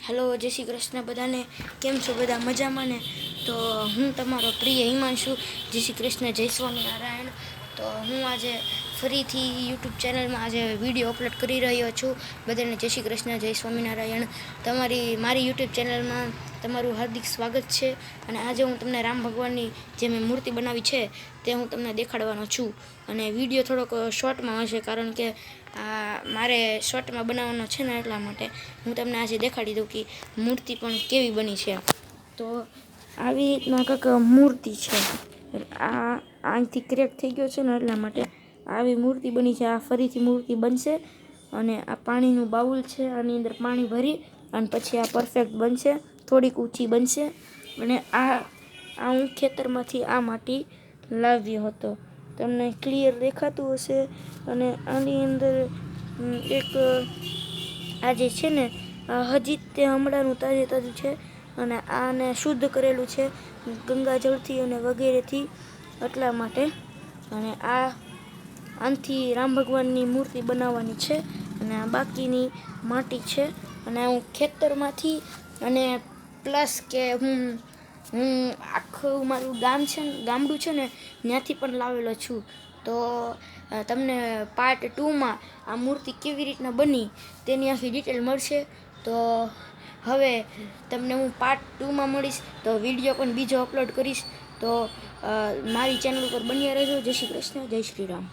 Hello, જય શ્રી કૃષ્ણ બધાને. કેમ છો બધા? મજામાં ને? તો હું તમારો પ્રિય હિમાંશુ. જય શ્રી કૃષ્ણ, જય સ્વામિનારાયણ. તો હું આજે ફરીથી યુટ્યુબ ચેનલમાં આજે વિડીયો અપલોડ કરી રહ્યો છું. બધાને જય શ્રી કૃષ્ણ, જય સ્વામિનારાયણ. મારી યુટ્યુબ ચેનલમાં તમારું હાર્દિક સ્વાગત છે. અને આજે હું તમને રામ ભગવાનની જે મેં મૂર્તિ બનાવી છે તે હું તમને દેખાડવાનો છું. અને વિડીયો થોડોક શોર્ટમાં હશે, કારણ કે મારે શોર્ટમાં બનાવવાનો છે ને, એટલા માટે હું તમને આજે દેખાડી દઉં કે મૂર્તિ પણ કેવી બની છે. તો આવી રીતના કંઈક મૂર્તિ છે. અહીંથી ક્રેક થઈ ગયો છે ને, એટલા માટે આવી મૂર્તિ બની છે. આ ફરીથી મૂર્તિ બનશે અને આ પાણીનું બાઉલ છે. આની અંદર પાણી ભરી અને પછી આ પરફેક્ટ બનશે, થોડીક ઊંચી બનશે. અને આ હું ખેતરમાંથી આ માટી લાવ્યો હતો. તમને ક્લિયર દેખાતું હશે. અને આની અંદર એક આ જે છે ને, હજી તે હમણાંનું તાજું છે. અને આને શુદ્ધ કરેલું છે ગંગાજળથી અને વગેરેથી, એટલા માટે. અને આનાથી રામ ભગવાનની મૂર્તિ બનાવવાની છે. અને આ બાકીની માટી છે. અને હું ખેતરમાંથી અને પ્લસ કે હું આખું મારું ગામડું છે ને, ત્યાંથી પણ લાવેલો છું. તો તમને પાર્ટ 2માં આ મૂર્તિ કેવી રીતના બની તેની આખી ડિટેલ મળશે. તો હવે તમને હું પાર્ટ 2માં મળીશ. તો વિડીયો પણ બીજો અપલોડ કરીશ. તો મારી ચેનલ ઉપર બન્યા રહેજો. જય શ્રી કૃષ્ણ, જય શ્રી રામ.